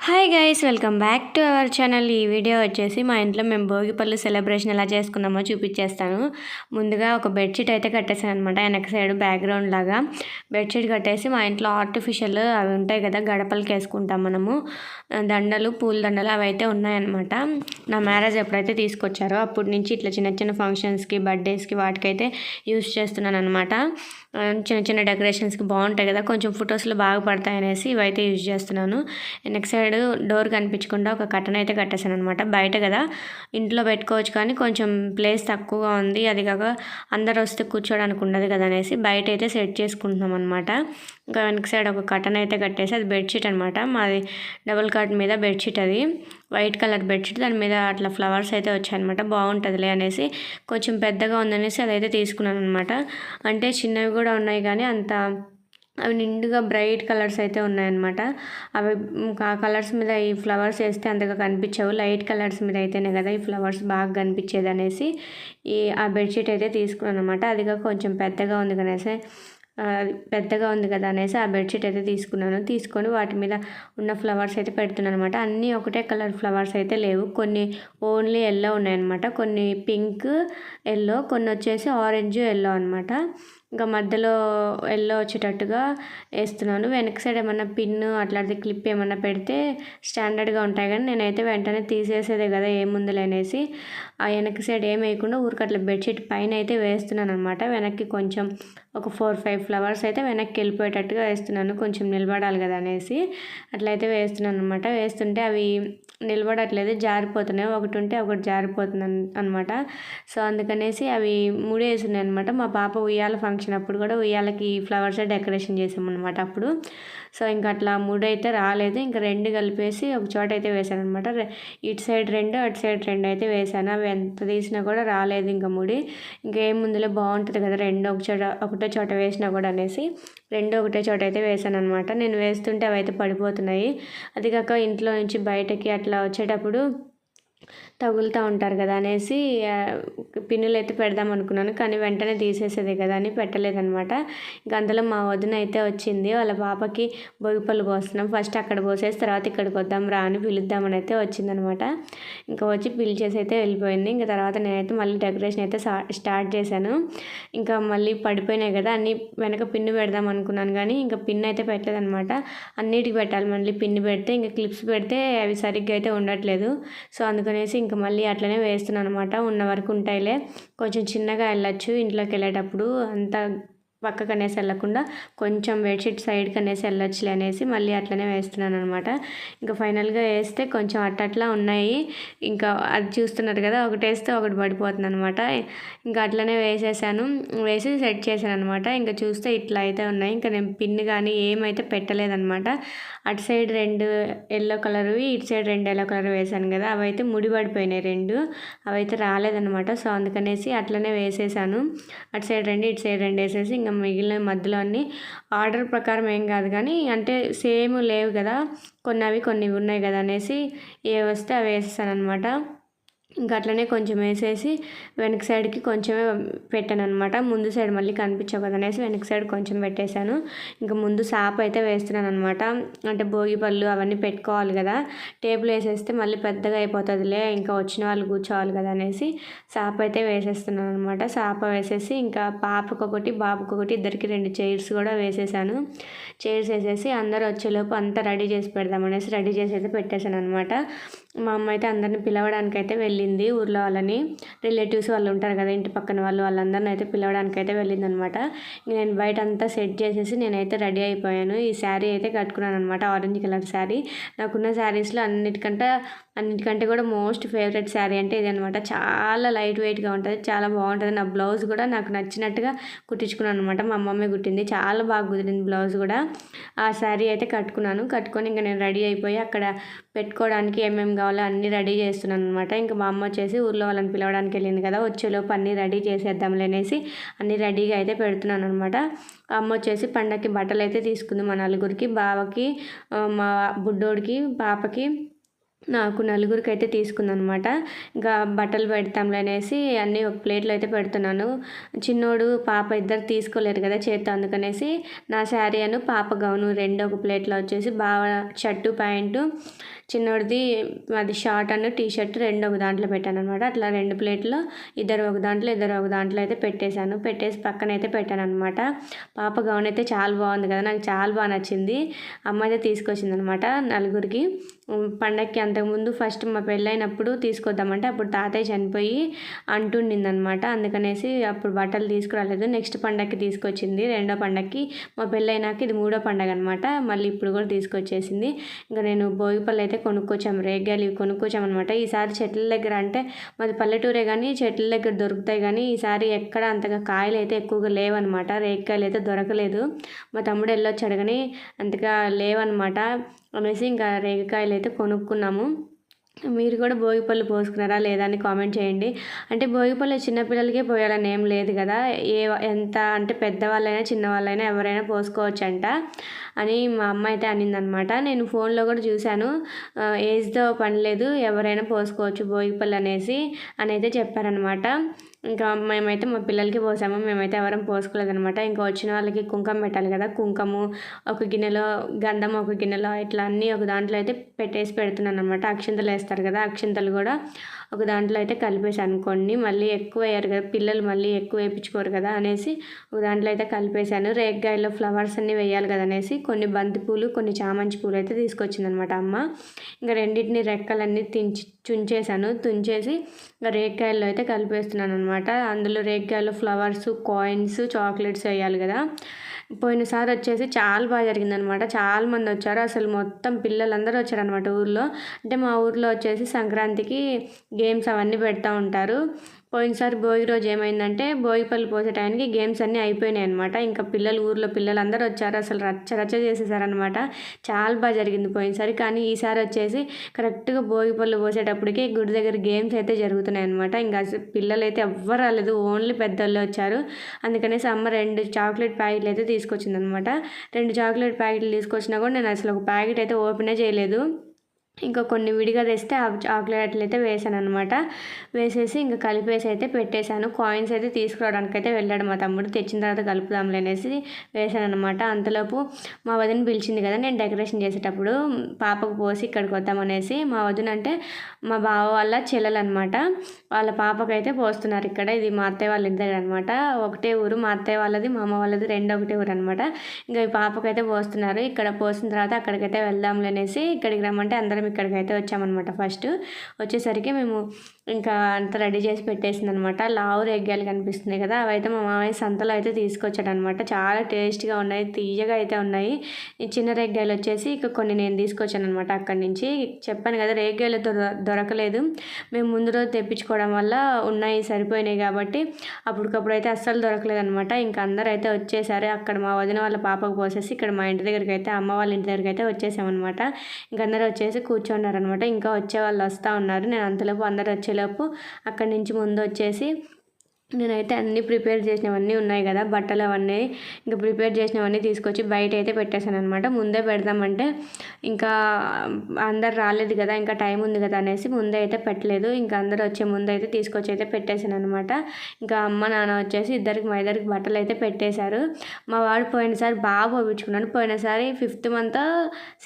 Hi guys, welcome back to our channel. ఈ video వచ్చేసి మా ఇంట్లో మేము భోగిపళ్ళు సెలబ్రేషన్ ఎలా చేసుకున్నామో చూపించేస్తాను. ముందుగా ఒక బెడ్షీట్ అయితే కట్టేసాను అనమాట. వెనక సైడ్ బ్యాక్గ్రౌండ్ లాగా బెడ్షీట్ కట్టేసి మా ఇంట్లో ఆర్టిఫిషియల్ అవి ఉంటాయి కదా, గడపలకి వేసుకుంటాం మనము, దండలు, పూల దండలు అవి అయితే ఉన్నాయన్నమాట. నా మ్యారేజ్ ఎప్పుడైతే తీసుకొచ్చారో అప్పటి నుంచి ఇట్లా చిన్న చిన్న ఫంక్షన్స్కి, బర్త్డేస్కి వాటికైతే యూస్ చేస్తున్నాను అనమాట. చిన్న చిన్న డెకరేషన్స్కి బాగుంటాయి కదా, కొంచెం ఫొటోస్లో బాగా పడతాయి అనేసి ఇవైతే యూజ్ చేస్తున్నాను. వెనక సైడ్ డోర్ కనిపించకుండా ఒక కర్టన్ అయితే కట్టేసాను అనమాట. బయట కదా ఇంట్లో పెట్టుకోవచ్చు, కానీ కొంచెం ప్లేస్ తక్కువగా ఉంది, అది కాక అందరు వస్తే కూర్చోడానికి ఉండదు కదా అనేసి బయట అయితే సెట్ చేసుకుంటున్నాం అనమాట. ఇంకా వెనక సైడ్ ఒక కర్టన్ అయితే కట్టేసి, అది బెడ్షీట్ అనమాట. మాది డబుల్ కాట్ మీద బెడ్షీట్, అది వైట్ కలర్ బెడ్షీట్, దాని మీద అట్లా ఫ్లవర్స్ అయితే వచ్చాయన్నమాట. బాగుంటుందిలే అనేసి కొంచెం పెద్దగా ఉందనేసి అదైతే తీసుకున్నాను అనమాట. అంటే చిన్నవి కూడా ఉన్నాయి, కానీ అంత అవి నిండుగా బ్రైట్ కలర్స్ అయితే ఉన్నాయన్నమాట. అవి ఆ కలర్స్ మీద ఈ ఫ్లవర్స్ వేస్తే అంతగా కనిపించవు, లైట్ కలర్స్ మీద అయితేనే కదా ఈ ఫ్లవర్స్ బాగా కనిపించేది అనేసి ఆ బెడ్షీట్ అయితే తీసుకున్నాను అనమాట. అదిగా కొంచెం పెద్దగా ఉంది కదా అనేసి ఆ బెడ్షీట్ అయితే తీసుకొని వాటి మీద ఉన్న ఫ్లవర్స్ అయితే పెడుతున్నాను అనమాట. అన్నీ ఒకటే కలర్ ఫ్లవర్స్ అయితే లేవు, కొన్ని ఓన్లీ ఎల్లో ఉన్నాయన్నమాట, కొన్ని పింక్, ఎల్లో, కొన్ని వచ్చేసి ఆరెంజ్, ఎల్లో అనమాట. ఇంకా మధ్యలో ఎల్లో వచ్చేటట్టుగా వేస్తున్నాను. వెనక సైడ్ ఏమన్నా పిన్ అట్లాంటి క్లిప్ ఏమన్నా పెడితే స్టాండర్డ్గా ఉంటాయి, కానీ నేనైతే వెంటనే తీసేసేదే కదా ఏముందులే అనేసి ఆ వెనక సైడ్ ఏం వేయకుండా ఊరికి అట్లా బెడ్షీట్ పైన అయితే వేస్తున్నాను అనమాట. వెనక్కి కొంచెం ఒక 4-5 ఫ్లవర్స్ అయితే వెనక్కి వెళ్ళిపోయేటట్టుగా వేస్తున్నాను, కొంచెం నిలబడాలి కదా అనేసి అట్లయితే వేస్తున్నాను అనమాట. వేస్తుంటే అవి నిలబడట్లేదు, జారిపోతున్నాయి, ఒకటి ఉంటే ఒకటి జారిపోతుంది అనమాట. సో అందుకనేసి అవి ముడేస్తున్నాయి అనమాట. మా పాప ఉయ్యాల ఫంక్షన్ అప్పుడు కూడా ఉయ్యాలకి ఫ్లవర్స్ డెకరేషన్ చేసామన్నమాట అప్పుడు. సో ఇంకా అట్లా అయితే రాలేదు, ఇంకా రెండు కలిపేసి ఒక చోట అయితే వేసాను అనమాట. ఇటు సైడ్ రెండు, అటు సైడ్ రెండు అయితే వేసాను. అవి ఎంత తీసినా కూడా రాలేదు ఇంకా ముడి. ఇంకేం ముందులో బాగుంటుంది కదా రెండు ఒకటే చోట వేసినా కూడా అనేసి రెండు ఒకటే చోట అయితే వేసాను అనమాట. నేను వేస్తుంటే అవి అయితే పడిపోతున్నాయి. అది కాక ఇంట్లో నుంచి బయటకి అట్లా వచ్చేటప్పుడు తగులుతూ ఉంటారు కదా అనేసి పిన్నులు అయితే పెడదాం అనుకున్నాను, కానీ వెంటనే తీసేసేదే కదా అని పెట్టలేదనమాట. ఇంకా అందులో మా వదిన అయితే వచ్చింది, వాళ్ళ పాపకి భోగిపళ్ళు పోస్తున్నాం, ఫస్ట్ అక్కడ పోసేసి తర్వాత ఇక్కడికి వద్దాం రా అని పిలుద్దామని అయితే వచ్చిందనమాట. ఇంకా వచ్చి పిలిచేసి అయితే వెళ్ళిపోయింది. ఇంకా తర్వాత నేనైతే మళ్ళీ డెకరేషన్ అయితే స్టార్ట్ చేశాను. ఇంకా మళ్ళీ పడిపోయినాయి కదా అన్నీ, వెనక పిన్ను పెడదాం అనుకున్నాను, కానీ ఇంకా పిన్ అయితే పెట్టలేదనమాట. అన్నిటికి పెట్టాలి మళ్ళీ పిన్ను పెడితే, ఇంకా క్లిప్స్ పెడితే అవి సరిగ్గా అయితే ఉండట్లేదు. సో అందుకనేసి ఇంకా మళ్ళీ అట్లనే వేస్తున్నాను అనమాట. ఉన్న వరకు ఉంటాయిలే, కొంచెం చిన్నగా వెళ్ళచ్చు ఇంట్లోకి వెళ్ళేటప్పుడు, అంత పక్కకు అనేసి వెళ్ళకుండా కొంచెం బెడ్షీట్ సైడ్కి అనేసి వెళ్ళొచ్చులే అనేసి మళ్ళీ అట్లనే వేస్తున్నాను అనమాట. ఇంకా ఫైనల్గా వేస్తే కొంచెం అట్లా ఉన్నాయి. ఇంకా అది చూస్తున్నారు కదా, ఒకటి వేస్తే ఒకటి పడిపోతుంది అనమాట. ఇంకా అట్లనే వేసి సెట్ చేశాను అనమాట. ఇంకా చూస్తే ఇట్లా అయితే ఉన్నాయి. ఇంకా నేను పిన్ కానీ ఏమైతే పెట్టలేదన్నమాట. అటు సైడ్ రెండు ఎల్లో కలర్వి, ఇటు సైడ్ రెండు ఎల్లో కలర్ వేసాను కదా, అవైతే ముడిపడిపోయినాయి రెండు, అవైతే రాలేదన్నమాట. సో అందుకనేసి అట్లనే వేసేసాను. అటు సైడ్ రెండు, ఇటు సైడ్ రెండు వేసేసి ఇంకా మిగిలిన మధ్యలో అన్నీ ఆర్డర్ ప్రకారం ఏం కాదు, కానీ అంటే సేమ్ లేవు కదా, కొన్ని ఉన్నాయి కదా అనేసి ఏ వస్తే అవి వేసేసాను అనమాట. ఇంకా అట్లనే కొంచెం వేసేసి వెనక సైడ్కి కొంచెమే పెట్టాను అనమాట. ముందు సైడ్ మళ్ళీ కనిపించవు కదా అనేసి వెనక సైడ్ కొంచెం పెట్టేశాను. ఇంకా ముందు సాప్ అయితే వేస్తున్నాను అనమాట. అంటే భోగిపళ్ళు అవన్నీ పెట్టుకోవాలి కదా, టేబుల్ వేసేస్తే మళ్ళీ పెద్దగా అయిపోతుందిలే, ఇంకా వచ్చిన వాళ్ళు కూర్చోవాలి కదా అనేసి సాప్ అయితే వేసేస్తున్నాను అనమాట. సాప వేసేసి ఇంకా పాపకొకటి, బాబుకొకటి, ఇద్దరికి 2 చైర్స్ కూడా వేసేసాను. చైర్స్ వేసేసి అందరూ వచ్చేలోపు అంతా రెడీ చేసి పెడదామనేసి రెడీ చేసి అయితే పెట్టేశాను అనమాట. మా అమ్మ అయితే అందరిని పిలవడానికి అయితే వెళ్ళింది, ఊర్లో వాళ్ళని, రిలేటివ్స్ వాళ్ళు ఉంటారు కదా ఇంటి పక్కన వాళ్ళందరిని అయితే పిలవడానికి అయితే వెళ్ళింది అనమాట. నేను బయట అంతా సెట్ చేసేసి నేనైతే రెడీ అయిపోయాను. ఈ శారీ అయితే కట్టుకున్నాను అనమాట, ఆరెంజ్ కలర్ శారీ. నాకున్న శారీస్లో అన్నిటికంటే కూడా మోస్ట్ ఫేవరెట్ శారీ అంటే ఇది అనమాట. చాలా లైట్ వెయిట్గా ఉంటుంది, చాలా బాగుంటుంది. నా బ్లౌజ్ కూడా నాకు నచ్చినట్టుగా కుట్టించుకున్నాను అనమాట, మా అమ్మమ్మే కుట్టింది, చాలా బాగా కుదిరింది బ్లౌజ్ కూడా. ఆ శారీ అయితే కట్టుకొని ఇంకా నేను రెడీ అయిపోయి అక్కడ పెట్టుకోవడానికి ఏమేమి కావాలో అన్నీ రెడీ చేస్తున్నాను అనమాట. ఇంకా మా అమ్మ వచ్చేసి ఊర్లో వాళ్ళని పిలవడానికి వెళ్ళింది కదా, వచ్చేలోపు అన్నీ రెడీ చేసేద్దాంలే అనేసి అన్నీ రెడీగా అయితే పెడుతున్నాను అనమాట. అమ్మ వచ్చేసి పండగకి బట్టలు అయితే తీసుకుంది మా నలుగురికి, బావకి, మా బుడ్డోడికి, పాపకి, నాకు నలుగురికి అయితే తీసుకుందనమాట. ఇంకా బట్టలు పెడతాంలే అనేసి అన్నీ ఒక ప్లేట్లో అయితే పెడుతున్నాను. చిన్నోడు పాప ఇద్దరు తీసుకోలేరు కదా చేత్తో, అందుకనేసి నా శారీ పాప గౌను రెండు ఒక ప్లేట్లో వచ్చేసి, బావ షర్టు ప్యాంటు, చిన్నోడిది అది షార్ట్ అండ్ టీ షర్ట్ రెండు ఒక దాంట్లో పెట్టాను అనమాట. అట్లా 2 ప్లేట్లు ఇద్దరు ఒక దాంట్లో ఇద్దరు ఒక దాంట్లో అయితే పెట్టేశాను. పెట్టేసి పక్కన అయితే పెట్టాను అనమాట. పాప గౌన్ అయితే చాలా బాగుంది కదా, నాకు చాలా బాగా నచ్చింది. అమ్మ అయితే తీసుకొచ్చింది అనమాట నలుగురికి పండగకి. అంతకుముందు ఫస్ట్ మా పెళ్ళైనప్పుడు తీసుకొద్దామంటే అప్పుడు తాతయ్య చనిపోయి అంటుండిందనమాట. అందుకనేసి అప్పుడు బట్టలు తీసుకురాలేదు. నెక్స్ట్ పండగకి తీసుకొచ్చింది, రెండో పండగకి. మా పెళ్ళైనాక ఇది మూడో పండగ అనమాట. మళ్ళీ ఇప్పుడు కూడా తీసుకొచ్చేసింది. ఇంకా నేను భోగిపళ్ళు అయితే కొనుక్కొచ్చాము, రేగ్గాయలు ఇవి కొనుక్కొచ్చామన్నమాట. ఈసారి చెట్ల దగ్గర అంటే మాది పల్లెటూరే కానీ చెట్ల దగ్గర దొరుకుతాయి, కానీ ఈసారి ఎక్కడ అంతగా కాయలు అయితే ఎక్కువగా లేవన్నమాట. రేగ్గాయలు అయితే దొరకలేదు. మా తమ్ముడు వెళ్ళొచ్చాడు కానీ అంతగా లేవన్నమాట అనేసి ఇంకా రేగికాయలు అయితే కొనుక్కున్నాము. మీరు కూడా భోగిపళ్ళు పోసుకున్నారా లేదా అని కామెంట్ చేయండి. అంటే భోగిపళ్ళు చిన్నపిల్లలకే పోయాలని ఏం లేదు కదా, ఎంత అంటే పెద్దవాళ్ళైనా చిన్నవాళ్ళైనా ఎవరైనా పోసుకోవచ్చంట అని మా అమ్మ అయితే అనిందనమాట. నేను ఫోన్లో కూడా చూశాను, ఏజ్తో పని లేదు, ఎవరైనా పోసుకోవచ్చు భోగిపళ్ళు అనేసి అని అయితే చెప్పారనమాట. ఇంకా మేమైతే మా పిల్లలకి పోసాము, మేమైతే ఎవరం పోసుకోలేదనమాట. ఇంకా వచ్చిన వాళ్ళకి కుంకుమ పెట్టాలి కదా, కుంకుమ ఒక గిన్నెలో, గంధం ఒక గిన్నెలో, ఇట్లా అన్నీ ఒక దాంట్లో అయితే పెడుతున్నాను అనమాట. అక్షింతలు వేస్తారు కదా, అక్షింతలు కూడా ఒక దాంట్లో అయితే కలిపేసి అనుకోండి. మళ్ళీ ఎక్కువ వేయరు కదా పిల్లలు, మళ్ళీ ఎక్కువ వేయించుకోరు కదా అనేసి ఒక దాంట్లో అయితే కలిపేశాను. రేగ్గాయలో ఫ్లవర్స్ అన్నీ వేయాలి కదా అనేసి కొన్ని బంతి పూలు కొన్ని చామంతి పూలు అయితే తీసుకొచ్చిందనమాట అమ్మ. ఇంకా రెండింటిని రెక్కలన్నీ తుంచేసాను. తుంచేసి రేగ్గాయల్లో అయితే కలిపేస్తున్నాను అనమాట. అందులో రేగ్గాయలో ఫ్లవర్స్, కాయిన్స్, చాక్లెట్స్ వేయాలి కదా. పోయినసారి వచ్చేసి చాలా బాగా జరిగిందనమాట. చాలామంది వచ్చారు, అసలు మొత్తం పిల్లలందరూ వచ్చారనమాట ఊర్లో. అంటే మా ఊర్లో వచ్చేసి సంక్రాంతికి గేమ్స్ అవన్నీ పెడతా ఉంటారు. పోయినసారి భోగి రోజు ఏమైందంటే భోగిపళ్ళు పోసే టైంకి గేమ్స్ అన్నీ అయిపోయినాయి అనమాట. ఇంకా ఊర్లో పిల్లలందరూ వచ్చారు, అసలు రచ్చ చేసేసారనమాట. చాలా బాగా జరిగింది పోయినసారి. కానీ ఈసారి వచ్చేసి కరెక్ట్గా భోగిపళ్ళు పోసేటప్పటికి గుడి దగ్గర గేమ్స్ అయితే జరుగుతున్నాయి అనమాట. ఇంకా పిల్లలు అయితే ఎవ్వరు రాలేదు, ఓన్లీ పెద్దోళ్ళు వచ్చారు. అందుకనేసి అమ్మ 2 చాక్లెట్ ప్యాకెట్లు అయితే తీసుకొచ్చిందనమాట. 2 చాక్లెట్ ప్యాకెట్లు తీసుకొచ్చినా కూడా నేను అసలు ఒక ప్యాకెట్ అయితే ఓపెనే చేయలేదు. ఇంకా కొన్ని విడిగా తెస్తే ఆ చాక్లెట్లు అయితే వేసాను అనమాట. వేసేసి ఇంకా కలిపేసి అయితే పెట్టేశాను. కాయిన్స్ అయితే తీసుకురావడానికి అయితే వెళ్ళాడు మా తమ్ముడు, తెచ్చిన తర్వాత కలుపుదాంలే అనేసి వేసాను అనమాట. అంతలోపు మా వదిన పిలిచింది కదా, నేను డెకరేషన్ చేసేటప్పుడు పాపకు పోసి ఇక్కడికి వద్దామనేసి. మా వదిన అంటే మా బావ వాళ్ళ చెల్లెలు అనమాట, వాళ్ళ పాపకైతే పోస్తున్నారు ఇక్కడ. ఇది మా అత్తయ్య వాళ్ళ ఇంటి దగ్గర అనమాట. ఒకటే ఊరు, మా అత్తయ్య వాళ్ళది మా అమ్మ వాళ్ళది రెండు ఒకటే ఊరు అనమాట. ఇంకా ఈ పాపకైతే పోస్తున్నారు. ఇక్కడ పోసిన తర్వాత అక్కడికైతే వెళ్దాంలే అనేసి ఇక్కడికి రమ్మంటే అందరం ఇక్కడికైతే వచ్చామన్నమాట. ఫస్ట్ వచ్చేసరికి మేము ఇంకా అంత రెడీ చేసి పెట్టేసింది అనమాట. లావు రేగ్గాయలు కనిపిస్తున్నాయి కదా, అవైతే మా మామయ్య సంతలో అయితే తీసుకొచ్చాడు అనమాట. చాలా టేస్ట్గా ఉన్నాయి, తీయగా అయితే ఉన్నాయి. ఈ చిన్న రేగ్గాయలు వచ్చేసి ఇక కొన్ని నేను తీసుకొచ్చాను అనమాట అక్కడి నుంచి. చెప్పాను కదా రేగ్గాయలు దొరకలేదు, మేము ముందు రోజు తెప్పించుకోవడం వల్ల ఉన్నాయి, సరిపోయినాయి కాబట్టి అప్పటికప్పుడు అయితే అస్సలు దొరకలేదు అనమాట. ఇంకా అందరూ అయితే వచ్చేసారు. అక్కడ మా వదిన వాళ్ళ పాపకు పోసేసి ఇక్కడ మా ఇంటి దగ్గరికి అయితే అమ్మ వాళ్ళ ఇంటి దగ్గరికి అయితే వచ్చేసామన్నమాట. ఇంక అందరూ వచ్చేసి కూర్చున్నారనమాట. ఇంకా వచ్చే వాళ్ళు వస్తూ ఉన్నారు. నేను అంతలోపు అందరూ వచ్చేలోపు అక్కడి నుంచి ముందు వచ్చేసి నేనైతే అన్నీ ప్రిపేర్ చేసినవన్నీ ఉన్నాయి కదా, బట్టలు అవన్నీ ఇంకా ప్రిపేర్ చేసినవన్నీ తీసుకొచ్చి బయట అయితే పెట్టేశాను అనమాట. ముందే పెడదామంటే ఇంకా అందరు రాలేదు కదా, ఇంకా టైం ఉంది కదా అనేసి ముందే అయితే పెట్టలేదు. ఇంకా అందరూ వచ్చే ముందు అయితే తీసుకొచ్చి అయితే పెట్టేశాను అనమాట. ఇంకా అమ్మ నాన్న వచ్చేసి మా ఇద్దరికి బట్టలు అయితే పెట్టేశారు. మా వాడు పోయినసారి బాగా పోయించుకున్నాను. పోయినసారి 5th month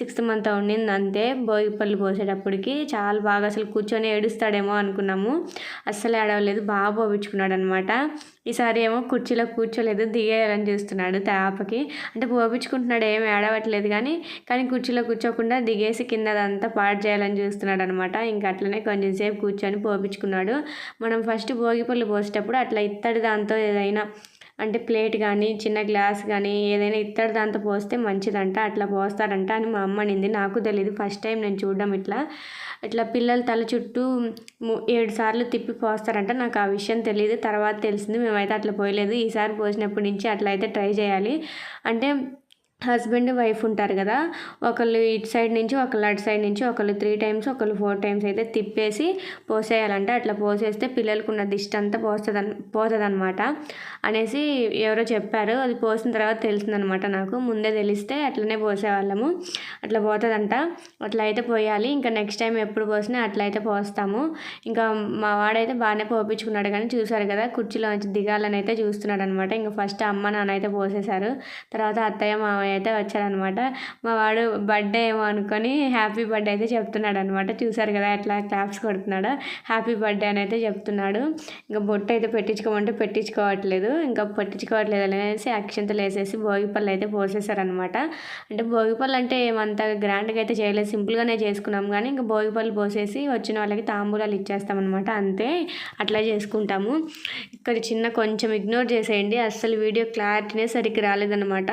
6th month ఉండింది అంతే. భోగిపళ్ళు పోసేటప్పటికి చాలా బాగా అసలు కూర్చొని ఏడుస్తాడేమో అనుకున్నాము, అస్సలు ఏడవలేదు, బాగా పోయించుకున్నాడు అనమాట. ఈసారి ఏమో కుర్చీలో కూర్చోలేదు, దిగేయాలని చూస్తున్నాడు తాపకి. అంటే పోపించుకుంటున్నాడు, ఏమి ఏడవట్లేదు కానీ కుర్చీలో కూర్చోకుండా దిగేసి కిందదంతా పాడు చేయాలని చూస్తున్నాడు అనమాట. ఇంకా అట్లనే కొంచెం సేపు కూర్చొని పోపించుకున్నాడు. మనం ఫస్ట్ భోగిపళ్ళు పోసేటప్పుడు అట్లా ఇత్తడి దాంతో ఏదైనా అంటే ప్లేట్ కానీ చిన్న గ్లాస్ కానీ ఏదైనా ఇత్తడి దాంతో పోస్తే మంచిదంట, అట్లా పోస్తాడంట అని మా అమ్మ అనింది. నాకు తెలియదు, ఫస్ట్ టైం నేను చూడడం. ఇట్లా పిల్లలు తల చుట్టూ 7 సార్లు తిప్పి పోస్తారంట, నాకు ఆ విషయం తెలియదు, తర్వాత తెలిసింది. మేమైతే అట్లా పోయలేదు. ఈసారి పోసినప్పటి నుంచి అట్లా అయితే ట్రై చేయాలి. అంటే హస్బెండ్ వైఫ్ ఉంటారు కదా, ఒకళ్ళు ఇటు సైడ్ నుంచి ఒకళ్ళు అటు సైడ్ నుంచి ఒకళ్ళు 3 times ఒకళ్ళు 4 times అయితే తిప్పేసి పోసేయాలంటే అట్లా పోసేస్తే పిల్లలకు ఉన్న దిష్టి అంతా పోతుందన్నమాట అనేసి ఎవరో చెప్పారు. అది పోసిన తర్వాత తెలిసిందనమాట నాకు, ముందే తెలిస్తే అట్లనే పోసేవాళ్ళము. అట్లా పోతుందంట, అట్లా అయితే పోయాలి. ఇంకా నెక్స్ట్ టైం ఎప్పుడు పోసినా అట్లా అయితే పోస్తాము. ఇంకా మా వాడైతే బాగానే పోపించుకున్నాడు కానీ చూసారు కదా కుర్చీలో నుంచి దిగాలని అయితే చూస్తున్నాడు అనమాట. ఇంకా ఫస్ట్ అమ్మ నాన్న అయితే పోసేశారు, తర్వాత అత్తయ్య మామయ్య మామయ్య అయితే వచ్చారనమాట. మా వాడు బర్త్డే ఏమో అనుకొని హ్యాపీ బర్త్డే అయితే చెప్తున్నాడు అనమాట. చూసారు కదా ఎట్లా క్లాప్స్ కొడుతున్నాడో, హ్యాపీ బర్త్డే అని అయితే చెప్తున్నాడు. ఇంకా బొట్టు అయితే పెట్టించుకోమంటే పెట్టించుకోవట్లేదు, ఇంకా పెట్టించుకోవట్లేదు అనేసి అక్షంతలు వేసేసి భోగిపళ్ళు అయితే పోసేసారనమాట. అంటే భోగిపళ్ళు అంటే ఏమంత గ్రాండ్గా అయితే చేయలేదు, సింపుల్గానే చేసుకున్నాం. కానీ ఇంకా భోగిపళ్ళు పోసేసి వచ్చిన వాళ్ళకి తాంబూలాలు ఇచ్చేస్తామన్నమాట, అంతే. అట్లా చేసుకుంటాము. ఇక్కడ చిన్న కొంచెం ఇగ్నోర్ చేసేయండి, అస్సలు వీడియో క్లారిటీనే సరిగ్గా రాలేదన్నమాట.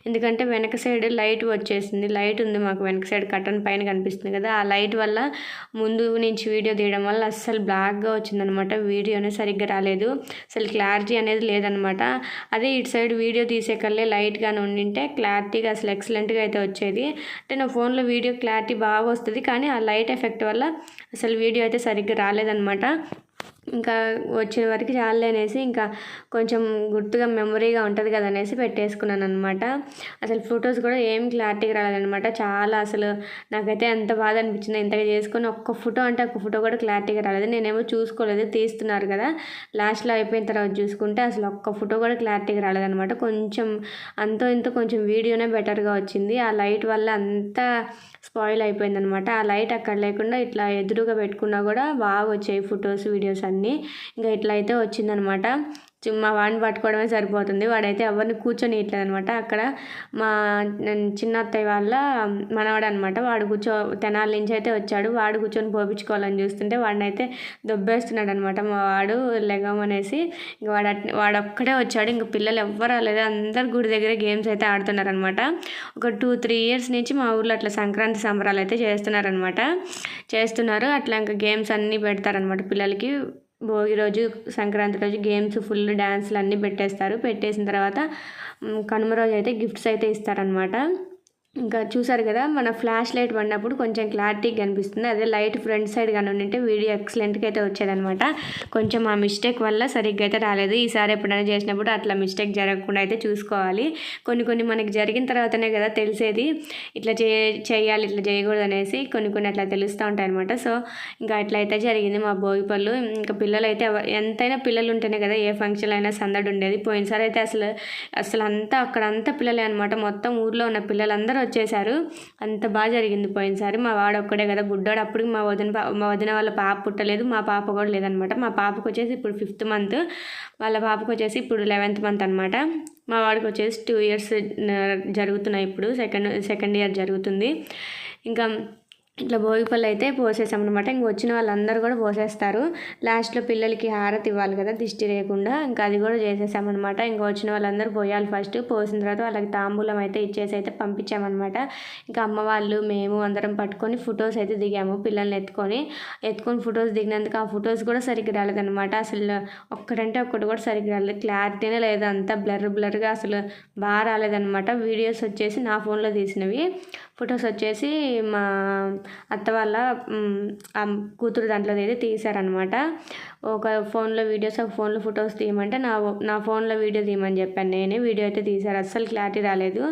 ఎందుకంటే వెనక సైడ్ లైట్ వచ్చేసింది, లైట్ ఉంది మాకు వెనక సైడ్ కర్టన్ పైన కనిపిస్తుంది కదా, ఆ లైట్ వల్ల ముందు నుంచి వీడియో తీయడం వల్ల అస్సలు బ్లాక్గా వచ్చిందనమాట. వీడియోనే సరిగ్గా రాలేదు, అసలు క్లారిటీ అనేది లేదనమాట. అదే ఇటు సైడ్ వీడియో తీసే కల్లే లైట్గానే ఉండింటే క్లారిటీగా అసలు ఎక్సలెంట్గా అయితే వచ్చేది. అంటే నా ఫోన్లో వీడియో క్లారిటీ బాగా వస్తుంది, కానీ ఆ లైట్ ఎఫెక్ట్ వల్ల అసలు వీడియో అయితే సరిగ్గా రాలేదన్నమాట. ఇంకా వచ్చిన వరకు చాలు అనేసి ఇంకా కొంచెం గుర్తుగా మెమరీగా ఉంటుంది కదా అనేసి పెట్టేసుకున్నాను అనమాట. అసలు ఫొటోస్ కూడా ఏం క్లారిటీగా రాలేదనమాట. చాలా అసలు నాకైతే ఎంత బాధ అనిపించిందో, ఇంతగా చేసుకొని ఒక్క ఫోటో అంటే ఒక్క ఫోటో కూడా క్లారిటీగా రాలేదు. నేనేమో చూసుకోలేదు, తీస్తున్నారు కదా, లాస్ట్లో అయిపోయిన తర్వాత చూసుకుంటే అసలు ఒక్క ఫోటో కూడా క్లారిటీగా రాలేదనమాట. కొంచెం అంతో ఇంతో కొంచెం వీడియోనే బెటర్గా వచ్చింది. ఆ లైట్ వల్ల అంతా స్పాయిల్ అయిపోయిందనమాట. ఆ లైట్ అక్కడ లేకుండా ఇట్లా ఎదురుగా పెట్టుకున్నా కూడా బాగా వచ్చాయి ఫొటోస్ వీడియోస్ అన్నీ. ఇంకా ఇట్లా అయితే వచ్చిందనమాట. మా వాడిని పట్టుకోవడమే సరిపోతుంది, వాడైతే ఎవరిని కూర్చొనియట్లేదు అనమాట. అక్కడ మా చిన్న అత్తయ్య వాళ్ళ మనవాడు అనమాట, వాడు తెనాలి నుంచి అయితే వచ్చాడు. వాడు కూర్చొని పోపించుకోవాలని చూస్తుంటే వాడిని అయితే దొబ్బేస్తున్నాడు అనమాట మా వాడు, లెగమనేసి. ఇంక వాడొక్కడే వచ్చాడు, ఇంక పిల్లలు ఎవ్వరు రాలేదు, అందరు గుడి దగ్గర గేమ్స్ అయితే ఆడుతున్నారు అనమాట. ఒక 2-3 ఇయర్స్ నుంచి మా ఊర్లో అట్లా సంక్రాంతి సంబరాలు అయితే చేస్తున్నారు. అట్లా ఇంకా గేమ్స్ అన్నీ పెడతారనమాట పిల్లలకి. భోగి రోజు, సంక్రాంతి రోజు గేమ్స్, ఫుల్ డ్యాన్స్లు అన్నీ పెట్టేసిన తర్వాత కనుమ రోజు అయితే గిఫ్ట్స్ అయితే ఇస్తారనమాట. ఇంకా చూసారు కదా, మన ఫ్లాష్ లైట్ పడినప్పుడు కొంచెం క్లారిటీగా కనిపిస్తుంది. అదే లైట్ ఫ్రంట్ సైడ్ కానీ ఉంటే వీడియో ఎక్సలెంట్గా అయితే వచ్చేదనమాట. కొంచెం ఆ మిస్టేక్ వల్ల సరిగ్గా అయితే రాలేదు. ఈసారి ఎప్పుడైనా చేసినప్పుడు అట్లా మిస్టేక్ జరగకుండా అయితే చూసుకోవాలి. కొన్ని మనకి జరిగిన తర్వాతనే కదా తెలిసేది, ఇట్లా చేయాలి ఇట్లా చేయకూడదు అనేసి కొన్ని అట్లా తెలుస్తూ ఉంటాయి అనమాట. సో ఇంకా అట్లా అయితే జరిగింది మా భోగిపళ్ళు. ఇంకా పిల్లలు అయితే ఎంతైనా పిల్లలు ఉంటేనే కదా ఏ ఫంక్షన్ అయినా సందడి ఉండేది. పోయినసారి అయితే అసలు అక్కడంతా పిల్లలే అనమాట. మొత్తం ఊర్లో ఉన్న పిల్లలందరూ వచ్చేసారు, అంత బాగా జరిగింది పోయినసారి. మా వాడు ఒక్కడే కదా బుడ్డోడు, అప్పుడు మా వదిన వాళ్ళ పాప పుట్టలేదు, మా పాప కూడా లేదనమాట. మా పాపకు వచ్చేసి ఇప్పుడు 5th మంత్, వాళ్ళ పాపకు వచ్చేసి ఇప్పుడు 11th మంత్ అనమాట. మా వాడికి వచ్చేసి 2 ఇయర్స్ జరుగుతున్నాయి, ఇప్పుడు సెకండ్ ఇయర్ జరుగుతుంది. ఇంకా ఇట్లా భోగిపళ్ళు అయితే పోసేసామన్నమాట. ఇంక వచ్చిన వాళ్ళందరూ కూడా పోసేస్తారు. లాస్ట్లో పిల్లలకి హారతి ఇవ్వాలి కదా దిష్టి లేకుండా, ఇంకా అది కూడా చేసేసామన్నమాట. ఇంకా వచ్చిన వాళ్ళందరూ పోయాలి ఫస్ట్. పోసిన తర్వాత వాళ్ళకి తాంబూలం అయితే ఇచ్చేసి అయితే పంపించామన్నమాట. ఇంకా అమ్మ వాళ్ళు మేము అందరం పట్టుకొని ఫొటోస్ అయితే దిగాము, పిల్లల్ని ఎత్తుకొని ఫొటోస్ దిగినందుకు ఆ ఫొటోస్ కూడా సరిగ్గా రాలేదన్నమాట. అసలు ఒక్కటి కూడా సరిగ్గా రాలేదు, క్లారిటీనే లేదు, అంతా బ్లర్గా అసలు బాగా రాలేదన్నమాట. వీడియోస్ వచ్చేసి నా ఫోన్లో తీసినవి, ఫొటోస్ వచ్చేసి మా అత్త వాళ్ళ కూతురు దాంట్లో అయితే తీశారనమాట. ఒక ఫోన్లో వీడియోస్, ఒక ఫోన్లో ఫొటోస్ తీయమంటే నా ఫోన్లో వీడియో తీయమని చెప్పాను నేనే. వీడియో అయితే తీశారు, అస్సలు క్లారిటీ రాలేదు.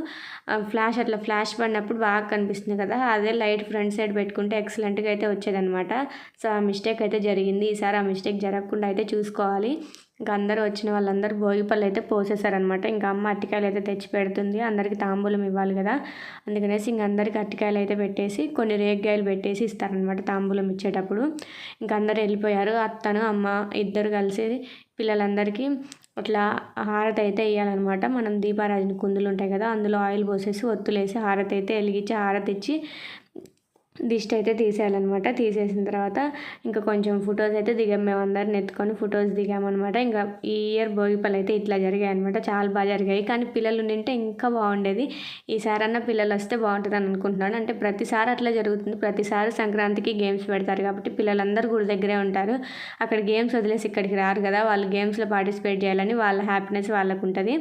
ఫ్లాష్ పడినప్పుడు బాగా కనిపిస్తుంది కదా, అదే లైట్ ఫ్రంట్ సైడ్ పెట్టుకుంటే ఎక్సలెంట్గా అయితే వచ్చేదనమాట. సో ఆ మిస్టేక్ అయితే జరిగింది. ఈసారి ఆ మిస్టేక్ జరగకుండా అయితే చూసుకోవాలి. ఇంకా అందరూ వచ్చిన వాళ్ళందరూ భోగిపళ్ళు అయితే పోసేసారనమాట. ఇంకా అమ్మ అరటికాయలు అయితే తెచ్చి పెడుతుంది, అందరికీ తాంబూలం ఇవ్వాలి కదా, అందుకనేసి ఇంక అందరికీ అరటికాయలు అయితే పెట్టేసి కొన్ని రేగ్గాయలు పెట్టేసి ఇస్తారనమాట తాంబూలం ఇచ్చేటప్పుడు. ఇంకా అందరూ వెళ్ళిపోయారు. అత్తను అమ్మ ఇద్దరు కలిసి పిల్లలందరికీ అట్లా హారతి అయితే వేయాలన్నమాట. మనం దీపారాజన కుందులు ఉంటాయి కదా, అందులో ఆయిల్ పోసేసి ఒత్తులేసి హారతి అయితే వెలిగించి హారతి ఇచ్చి దిష్టి అయితే తీసేయాలన్నమాట. తీసేసిన తర్వాత ఇంకా కొంచెం ఫొటోస్ అయితే దిగాం, మేము అందరిని ఎత్తుకొని ఫొటోస్ దిగామన్నమాట. ఇంకా ఈ ఇయర్ భోగిపళ్ళు అయితే ఇట్లా జరిగాయి అనమాట. చాలా బాగా జరిగాయి, కానీ పిల్లలు ఉండింటే ఇంకా బాగుండేది. ఈసారన్నా పిల్లలు వస్తే బాగుంటుందని అనుకుంటున్నాను. అంటే ప్రతిసారి అట్లా జరుగుతుంది, ప్రతిసారి సంక్రాంతికి గేమ్స్ పెడతారు కాబట్టి పిల్లలందరూ గుడి దగ్గరే ఉంటారు. అక్కడ గేమ్స్ వదిలేసి ఇక్కడికి రారు కదా, వాళ్ళు గేమ్స్లో పార్టిసిపేట్ చేయాలని వాళ్ళ హ్యాపీనెస్ వాళ్ళకు ఉంటుంది.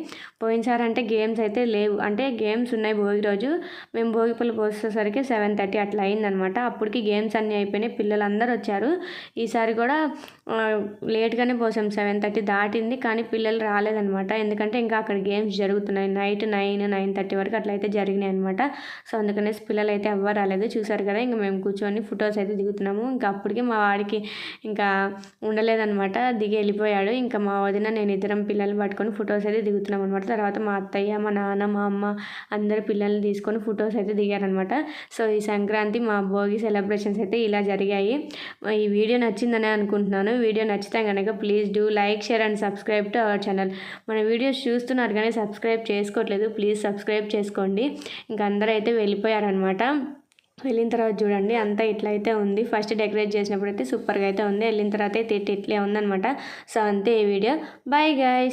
పోయినసారి అంటే గేమ్స్ అయితే లేవు, అంటే గేమ్స్ ఉన్నాయి భోగి రోజు. మేము భోగిపళ్ళు పోసేసరికి 7:30 అట్లా అయింది అయిపోయిందనమాట. అప్పటికి గేమ్స్ అన్నీ అయిపోయినాయి, పిల్లలందరూ వచ్చారు. ఈసారి కూడా లేట్గానే పోసాం, 7:30 దాటింది, కానీ పిల్లలు రాలేదనమాట. ఎందుకంటే ఇంకా అక్కడ గేమ్స్ జరుగుతున్నాయి, నైట్ 9-9:30 వరకు అట్లయితే జరిగినాయి అనమాట. సో అందుకనేసి పిల్లలు అయితే ఎవ్వరు రాలేదు. చూసారు కదా, ఇంకా మేము కూర్చొని ఫొటోస్ అయితే దిగుతున్నాము. ఇంకా అప్పటికి మా వాడికి ఇంకా ఉండలేదనమాట, దిగి వెళ్ళిపోయాడు. ఇంకా మా వదిన నేను ఇద్దరం పిల్లల్ని పట్టుకొని ఫొటోస్ అయితే దిగుతున్నాం అనమాట. తర్వాత మా అత్తయ్య, మా నాన్న, మా అమ్మ అందరు పిల్లల్ని తీసుకొని ఫొటోస్ అయితే దిగారనమాట. సో ఈ సంక్రాంతి మా భోగి సెలబ్రేషన్స్ అయితే ఇలా జరిగాయి. ఈ వీడియో నచ్చిందనే అనుకుంటున్నాను. వీడియో నచ్చితే కనుక please do like, share and subscribe to our channel. మన వీడియోస్ చూస్తున్నారు కానీ సబ్స్క్రైబ్ చేసుకోవట్లేదు, ప్లీజ్ సబ్స్క్రైబ్ చేసుకోండి. ఇంకా అందరూ అయితే వెళ్ళిపోయారనమాట. వెళ్ళిన తర్వాత చూడండి అంతా ఇట్లయితే ఉంది. ఫస్ట్ డెకరేట్ చేసినప్పుడు అయితే సూపర్గా అయితే ఉంది, వెళ్ళిన తర్వాత అయితే ఇట్లే ఉందనమాట. సో అంతే ఈ వీడియో. Bye guys.